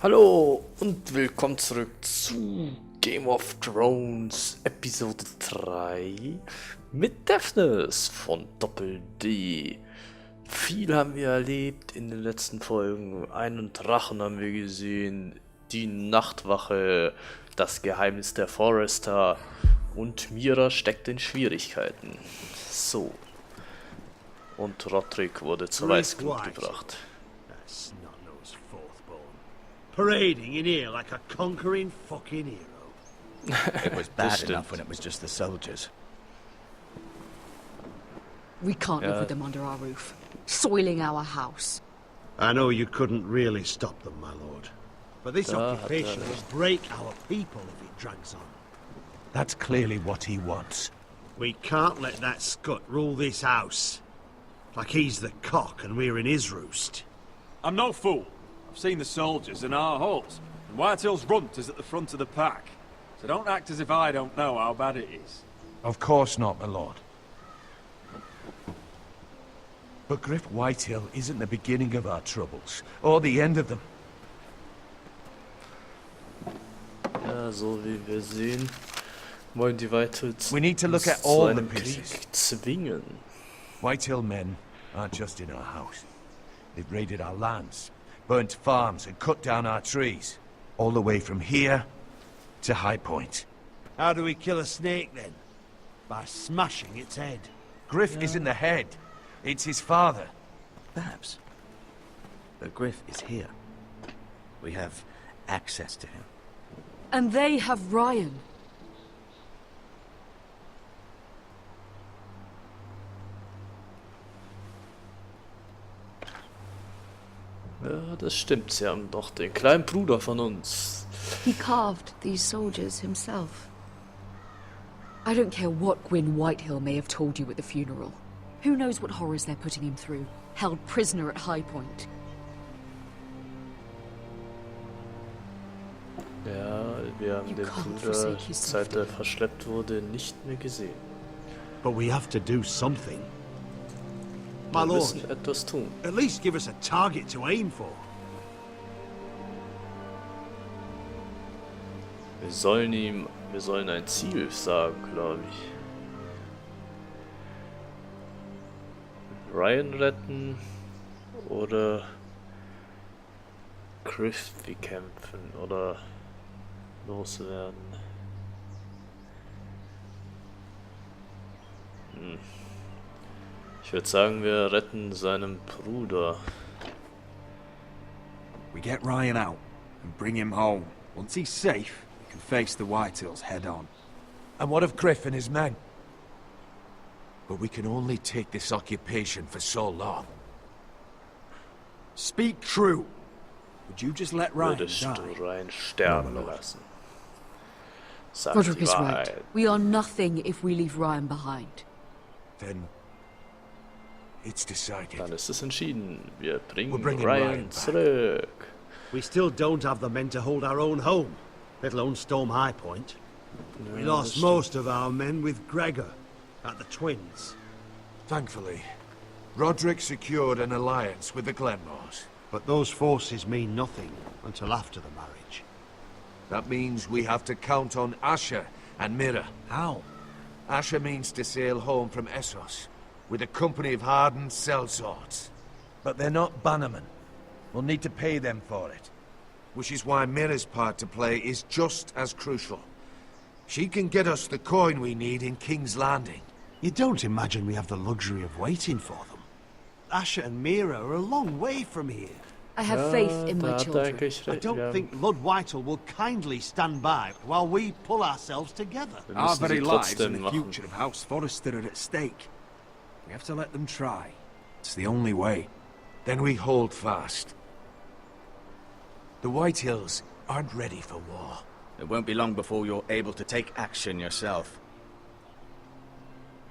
Hallo und willkommen zurück zu Game of Thrones Episode 3 mit Daphnis von Doppel-D. Viel haben wir erlebt in den letzten Folgen. Einen Drachen haben wir gesehen, die Nachtwache, das Geheimnis der Forrester und Mira steckt in Schwierigkeiten. So. Und Rodrik wurde zur Weißglut gebracht. Parading in here like a conquering fucking hero. It was bad enough when it was just the soldiers. We can't live with them under our roof, soiling our house. I know you couldn't really stop them, my lord. But this occupation will break our people if it drags on. That's clearly what he wants. We can't let that scut rule this house. Like he's the cock and we're in his roost. I'm no fool. I've seen the soldiers in our halls, and Whitehill's runt is at the front of the pack. So don't act as if I don't know how bad it is. Of course not, my lord. But Griff Whitehill isn't the beginning of our troubles, or the end of them. Ja, so wie wir sehen, wollen die Whitehills We need to look at zu all the einem pieces. Krieg zwingen. Whitehill men aren't just in our house. They've raided our lands, burnt farms and cut down our trees. All the way from here to High Point. How do we kill a snake then? By smashing its head. Griff isn't the head. It's his father. Perhaps. But Griff is here. We have access to him. And they have Ryan. Ja, das stimmt. Sie haben doch den kleinen Bruder von uns. He carved these soldiers himself. I don't care what Gwyn Whitehill may have told you at the funeral. Who knows what horrors they're putting him through, held prisoner at High Point. Ja, wir haben den Bruder, seit er verschleppt wurde, nicht mehr gesehen. But we have to do something. My Wir lord, müssen etwas tun. at least give us a target to aim for. Wir sollen ein Ziel sagen, glaube ich. Ryan retten oder Griff bekämpfen oder loswerden. Ich würde sagen, wir retten seinen Bruder. We get Ryan out and bring him home. Once he's safe, we can face the Whitehills head on. And what of Griff and his men? But we can only take this occupation for so long. Speak true. Would you just let Ryan Würdest du die? Ryan sterben lassen? Sag Rodrik die is right. Wahrheit. We are nothing if we leave Ryan behind. Then it's decided. Dann ist es entschieden. Wir bringen bringing Ryan Ryan back. zurück. We still don't have the men to hold our own home, let alone storm High Point. We Ja, lost das most of our men with Gregor at the Twins. Thankfully, Rodrik secured an alliance with the Glenmores. But those forces mean nothing until after the marriage. That means we have to count on Asher and Mira. How? Asher means to sail home from Essos with a company of hardened sellswords. But they're not bannermen. We'll need to pay them for it. Which is why Mira's part to play is just as crucial. She can get us the coin we need in King's Landing. You don't imagine we have the luxury of waiting for them? Asher and Mira are a long way from here. I have faith in my da hat er children. eigentlich I recht. don't think Lord Whitehall will kindly stand by while we pull ourselves together. Wir Our müssen very sie lives trotzdem and the machen. future of House Forrester are at stake. We have to let them try. It's the only way. Then we hold fast. The Whitehills aren't ready for war. It won't be long before you're able to take action yourself.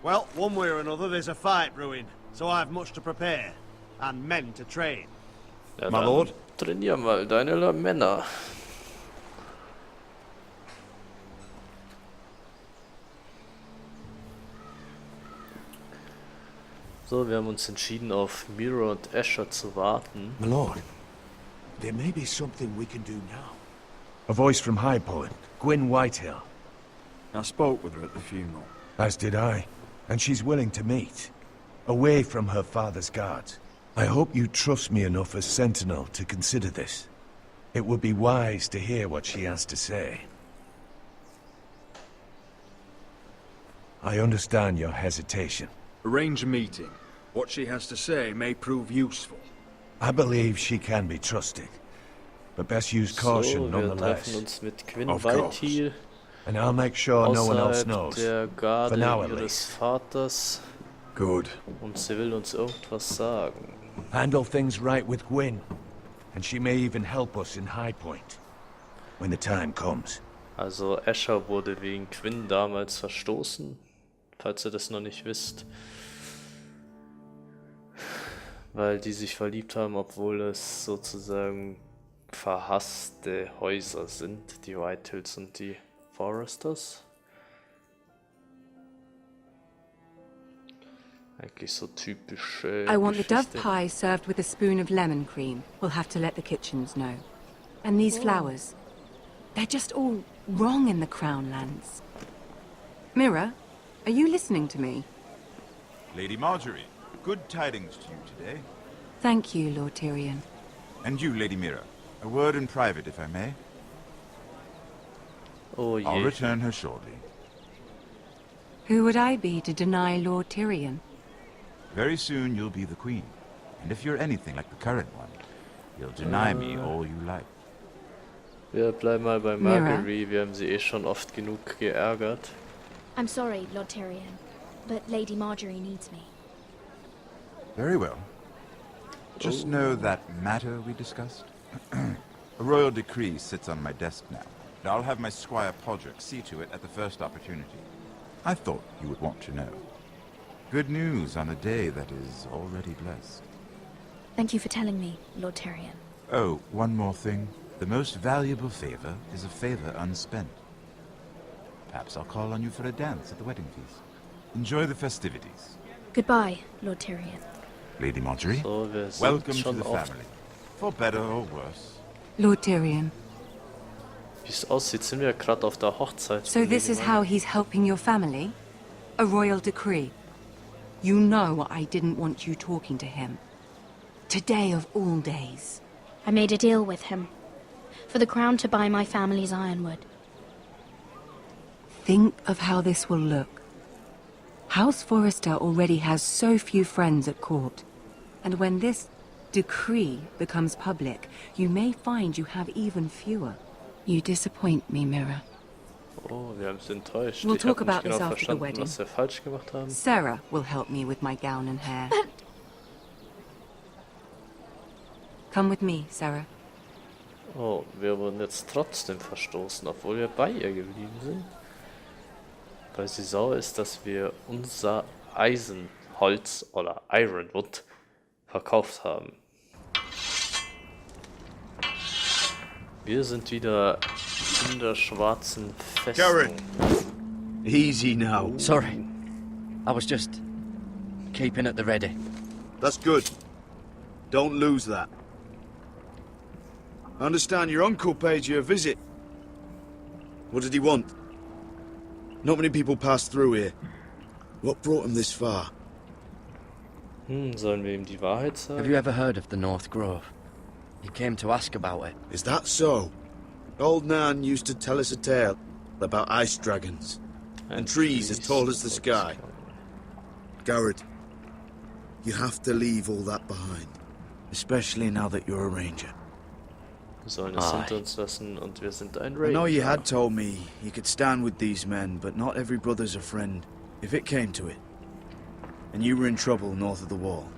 Well, one way or another, there's a fight brewing, so I've much to prepare, and men to train. Ja, My dann lord? trainier mal deine Männer. So, wir haben uns entschieden, auf Mira und Asher zu warten. My lord, There may be something we can do now. A voice from High Point, Gwyn Whitehill. I spoke with her at the funeral. As did I. And she's willing to meet. Away from her father's guards. I hope you trust me enough as Sentinel to consider this. It would be wise to hear what she has to say. I understand your hesitation. Arrange a meeting. What she has to say may prove useful. I believe she can be trusted. But best use caution So, wir treffen nonetheless. uns mit Gwyn Of course. Whitehill And I'll make sure no one else außerhalb knows. der Garde For now, at ihres least. Vaters Good. und sie will uns irgendwas sagen. Handle things right with Gwyn. And she may even help us in High Point. When the time comes. Also Escher wurde wegen Gwyn damals verstoßen, falls ihr das noch nicht wisst. Weil die sich verliebt haben, obwohl es sozusagen verhasste Häuser sind, die Whitehills und die Forresters. Eigentlich so typische I want the dove Geschichte. pie served with a spoon of lemon cream. We'll have to let the kitchens know. And these flowers. They're just all wrong in the Crown lands. Mira, are you listening to me? Lady Marjorie, good tidings to you today. Thank you, Lord Tyrion. And you, Lady Mira. A word in private, if I may. Oh I'll je. return her shortly. Who would I be to deny Lord Tyrion? Very soon you'll be the queen. And if you're anything like the current one, you'll deny me all you like. Wir bleiben mal bei Mira? Marguerite, wir haben sie eh schon oft genug geärgert. I'm sorry, Lord Tyrion, but Lady Marjorie needs me. Very well. Just know that matter we discussed? A royal decree sits on my desk now. And I'll have my squire Podrick see to it at the first opportunity. I thought you would want to know. Good news on a day that is already blessed. Thank you for telling me, Lord Tyrion. Oh, one more thing. The most valuable favor is a favor unspent. Perhaps I'll call on you for a dance at the wedding feast. Enjoy the festivities. Goodbye, Lord Tyrion. Lady Marjorie, So, wir sind welcome to schon the auf. family. For better or worse. Lord Tyrion. Wie es aussieht, sind wir gerade auf der Hochzeit. So this is how he's helping your family? A royal decree. You know I didn't want you talking to him. Today of all days. I made a deal with him. For the crown to buy my family's ironwood. Think of how this will look. House Forrester already has so few friends at court. And when this decree becomes public, you may find you have even fewer. You disappoint me, Mira. Oh, wir haben es enttäuscht. We'll Ich talk habe nicht about this genau after the verstanden, wedding. was wir falsch gemacht haben. Sarah will help me with my gown and hair. Come with me, Sarah. Oh, wir wurden jetzt trotzdem verstoßen, obwohl wir bei ihr geblieben sind. Weil sie sauer ist, dass wir unser Eisenholz oder Ironwood verkauft haben. Wir sind wieder in der Schwarzen Festung. Garrett. Easy now. Sorry. I was just keeping at the ready. That's good. Don't lose that. I understand your uncle paid you a visit. What did he want? Not many people pass through here. What brought him this far? Sollen wir ihm die Wahrheit Have sagen? you ever heard of the North Grove? He came to ask about it. Is that so? Old Nan used to tell us a tale about ice dragons and trees as tall as the sky. Garrett, you have to leave all that behind, especially now that you're a ranger. Wir sollen es hinter uns lassen und wir sind ein I know you Ranger. had told me you could stand with these men, but not every brother's a friend, if it came to it. And you were in trouble north of the wall.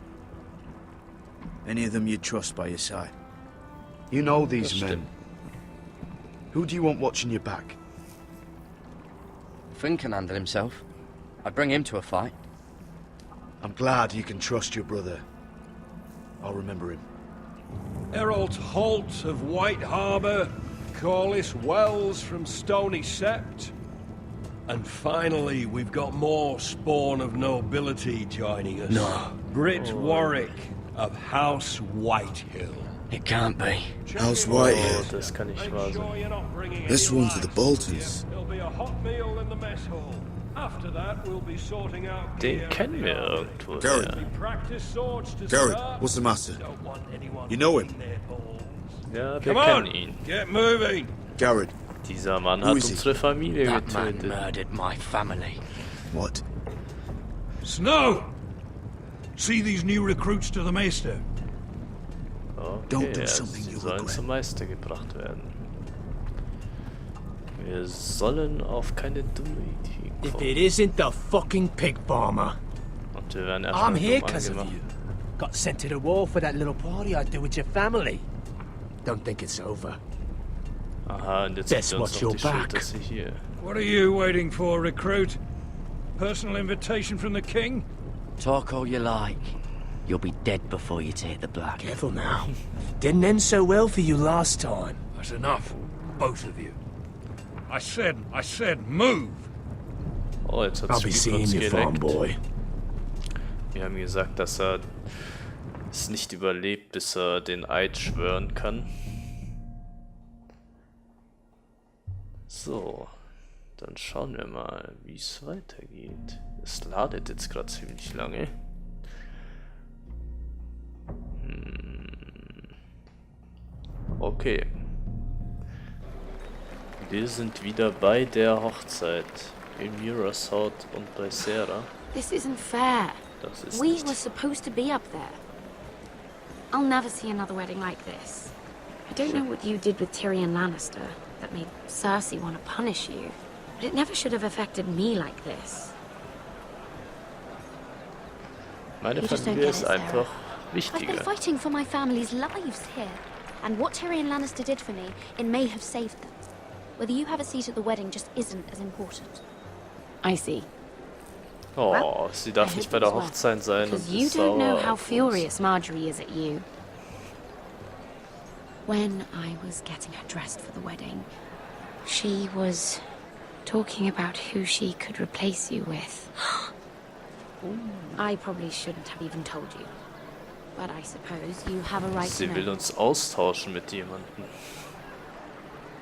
Any of them you'd trust by your side. You know Das these men. stimmt. Who do you want watching your back? Finn can handle himself. I'd bring him to a fight. I'm glad you can trust your brother. I'll remember him. Errol Holt of White Harbour, Corliss Wells from Stony Sept. And finally, we've got more spawn of nobility joining us. No. Britt Warwick of House Whitehill. It can't be. How's Oh, Whitehill? das kann nicht wahr sein. This one's for the Boltons. There'll be a hot meal in the mess hall. After that, we'll be sorting out Den gear kennen and wir the irgendwo. Garrett. Ja. practice swords to Garrett, start. what's the matter? Don't want anyone You know him? eating their balls. Ja, wir Come kennen on, ihn. get moving. Garrett, Dieser Mann Who hat is he? unsere Familie That man getötet. murdered my family. what? Snow! See these new recruits to the Maester. Okay, Don't do also, something sie you sollen regret. zum Meister gebracht werden. Wir sollen auf keine dumme Idee If kommen. it isn't the fucking pig farmer. Und wir werden erstmal I'm here dumm because of angemacht. you. Got sent to the war for that little party I do with your family. Don't think it's over. Aha, und jetzt Best gibt er uns watch noch your die Schuld, back. dass sie hier... What are you waiting for, recruit? Personal invitation from the king? Talk all you like. You'll be dead before you take the black. Careful now. Didn't end so well for you last time. That's enough, both of you. I said, move! Oh, jetzt hat I'll be es seeing uns you, farm geleckt. boy. Wir haben gesagt, dass er es nicht überlebt, bis er den Eid schwören kann. So, dann schauen wir mal, wie es weitergeht. Es ladet jetzt gerade ziemlich lange. Okay. Wir sind wieder bei der Hochzeit. In Mira's Haus und bei Sarah. This isn't fair. Das ist We nicht... were supposed to be up there. I'll never see another wedding like this. I don't know what you did with Tyrion Lannister that made Cersei want to punish you, but it never should have affected me like this. Meine You just don't Familie get ist it, Sarah. einfach I've been wichtiger. fighting for my family's lives here, and what Tyrion Lannister did for me, it may have saved them. Whether you have a seat at the wedding just isn't as important. I see. Oh, sie darf I nicht hope bei it der was well, Hochzeit sein und because you ist don't know sauer how auf uns. furious Marjorie is at you. When I was getting her dressed for the wedding, she was talking about who she could replace you with. I probably shouldn't have even told you, but I suppose you have a right to Sie will know. uns austauschen mit jemandem.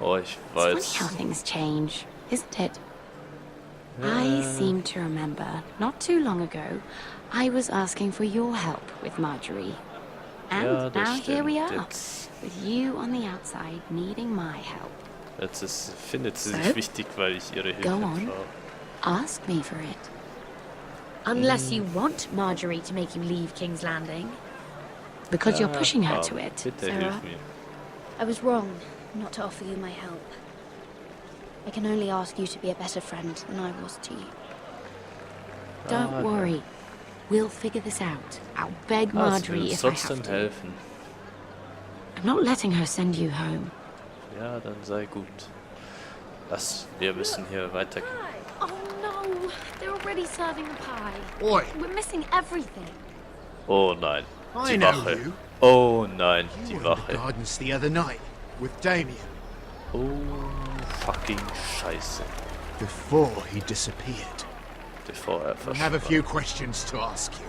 Oh, ich It's funny weiß. how things change, isn't it? I seem to remember, not too long ago, I was asking for your help with Marjorie. And Ja, das now here we stimmt. are, Jetzt, with you on the outside needing my help. jetzt findet sie So? sich wichtig, weil ich ihre Hilfe Go on. brauche. Ask me for it. Unless you want Marjorie to make you leave King's Landing. Because you're pushing her to it, Bitte Sarah. hilf mir. I was wrong not to offer you my help. I can only ask you to be a better friend than I was to you. Don't worry. We'll figure this out. I'll beg Ah, sie will Marjorie uns if I trotzdem have to. helfen. I'm not letting her send you home. Ja, dann sei gut. Wir müssen hier weitergehen. Oh no! They're already serving the pie. Oi, We're missing everything. Oh nein, I die know Wache. you. Oh nein, die You were in the Wache. gardens the other night with Damien Oh, fucking Scheiße. before he disappeared. Bevor er I have a few verschwand. questions to ask you.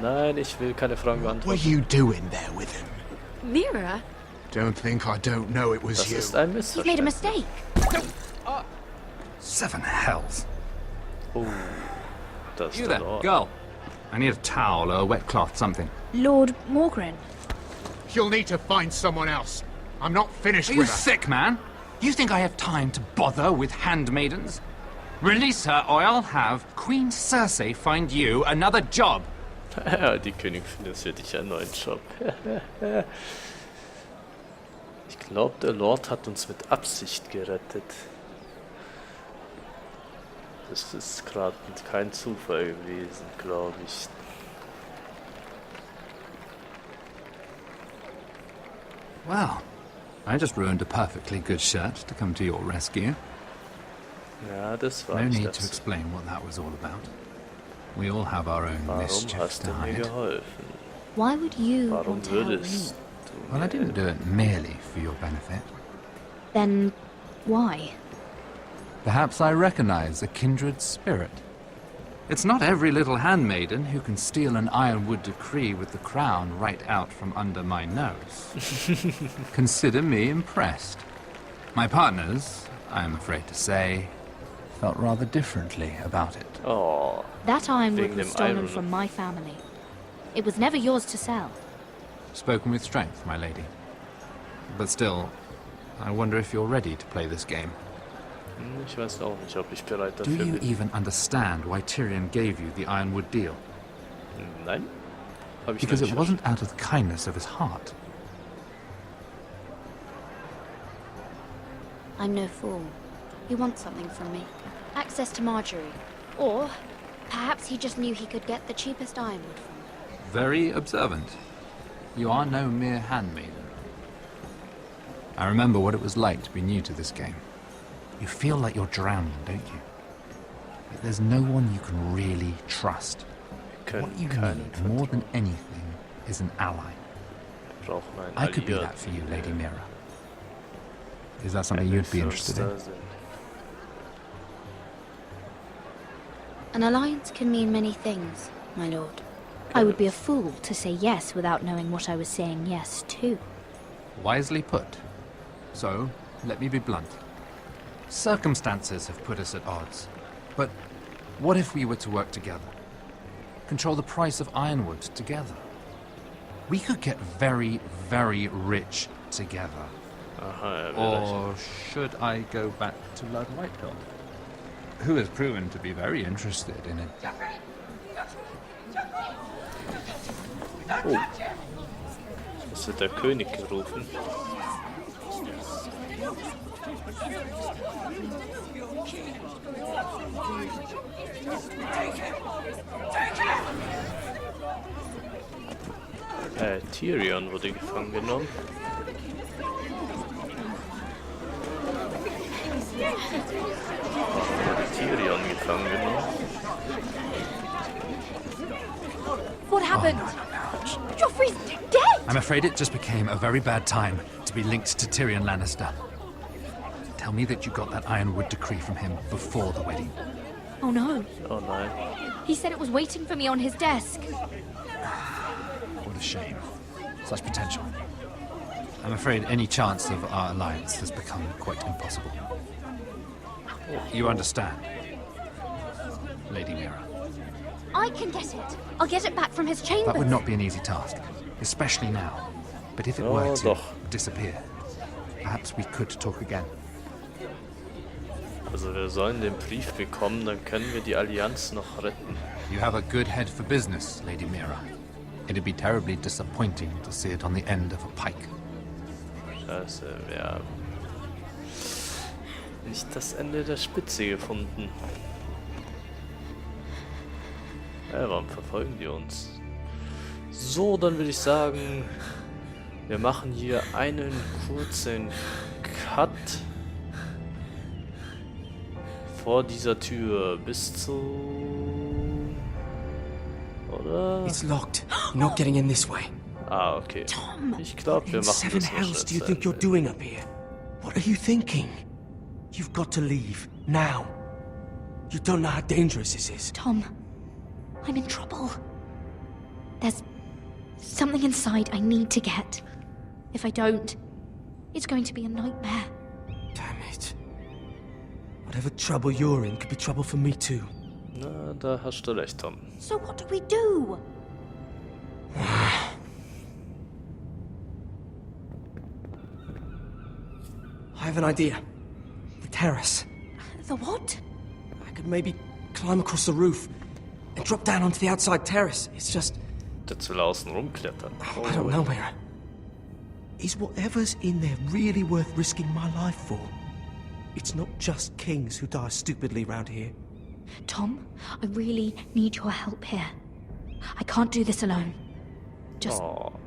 Nein, ich will keine Fragen What were beantworten. you doing there with him? Mira, Don't think I don't know it was Das you. ist ein you've made a Missverständnis. mistake. Seven hells. Oh, das ist You der there, Lord. girl. I need a towel or a wet cloth, something. Lord Morgren. You'll need to find someone else. I'm not finished Are you with her. sick, man? You think I have time to bother with handmaidens? Release her, or I'll have Queen Cersei find you another job. Ja, die Königin findet für dich einen neuen Job. Ich glaube, der Lord hat uns mit Absicht gerettet. Das ist gerade kein Zufall gewesen, glaube ich. Well, I just ruined a perfectly good shirt to come to your rescue. Ja, das war No nicht need to das. explain what that was all about. We all have our own Warum mischief hast to du mir hide. geholfen? Why would you Warum want to help me? würdest du Well, I mir didn't do it merely for your benefit. Then why? Perhaps I recognize a kindred spirit. It's not every little handmaiden who can steal an ironwood decree with the crown right out from under my nose. Consider me impressed. My partners, I am afraid to say, felt rather differently about it. Oh. That ironwood was stolen from my family. It was never yours to sell. Spoken with strength, my lady. But still, I wonder if you're ready to play this game. Ich weiß auch nicht, ob ich bereit Do dafür you bin. even understand why Tyrion gave you the ironwood deal? Nein? Hab ich Because nicht it wasn't out of the kindness of his heart. I'm no fool. He wants something from me. Access to Marjorie. Or perhaps he just knew he could get the cheapest ironwood from me. Very observant. You are no mere handmaiden. I remember what it was like to be new to this game. You feel like you're drowning, don't you? Like there's no one you can really trust. What you need more than anything is an ally. I could be that for you, Lady Mira. Is that something you'd be interested in? An alliance can mean many things, my lord. I would be a fool to say yes without knowing what I was saying yes to. Wisely put. So, let me be blunt. Circumstances have put us at odds. But what if we were to work together? Control the price of ironwood together? We could get very, very rich together. Or should I go back to Lord Whitehill, who has proven to be very interested in it? Oh. Was wird der König gerufen? Tyrion wurde gefangen genommen. Tyrion gefangen genommen. What happened? Joffrey's dead! I'm afraid it just became a very bad time to be linked to Tyrion Lannister. Tell me that you got that ironwood decree from him before the wedding. Oh no. Oh nein. He said it was waiting for me on his desk. What a shame. Such potential. I'm afraid any chance of our alliance has become quite impossible. You understand, Lady Mira? I can get it. I'll get it back from his chambers. That would not be an easy task, especially now. But if it were to disappear, perhaps we could talk again. Also wir sollen den Brief bekommen, dann können wir die Allianz noch retten. You have a good head for business, Lady Mira. It'd be terribly disappointing to see it on the end of a pike. Scheiße, wir haben nicht das Ende der Spitze gefunden. Ja, warum verfolgen die uns? So, dann würde ich sagen, wir machen hier einen kurzen Cut vor dieser Tür bis zu... Oder? It's locked. You're not getting in this way. Ah, okay. Tom, ich glaube, wir machen Seven das noch hells do you schnell think zu you're Ende. doing up here? What are you thinking? You've got to leave, now. You don't know how dangerous this is. Tom, I'm in trouble. There's something inside I need to get. If I don't, it's going to be a nightmare. Damn it. Whatever trouble you're in could be trouble for me too. Na, da hast du recht, Tom. So what do we do? I have an idea. The terrace. The what? I could maybe climb across the roof and drop down onto the outside terrace. It's just... Jetzt will er außen rumklettern. I don't know, Mira. Is whatever's in there really worth risking my life for? It's not just kings who die stupidly round here. Tom, I really need your help here. I can't do this alone. Just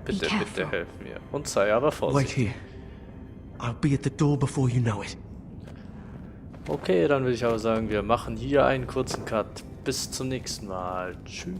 be bitte, careful. bitte helf mir. Und sei aber Wait vorsichtig. here. I'll be at the door before you know it. Okay, dann würde ich aber sagen, wir machen hier einen kurzen Cut. Bis zum nächsten Mal. Tschüss.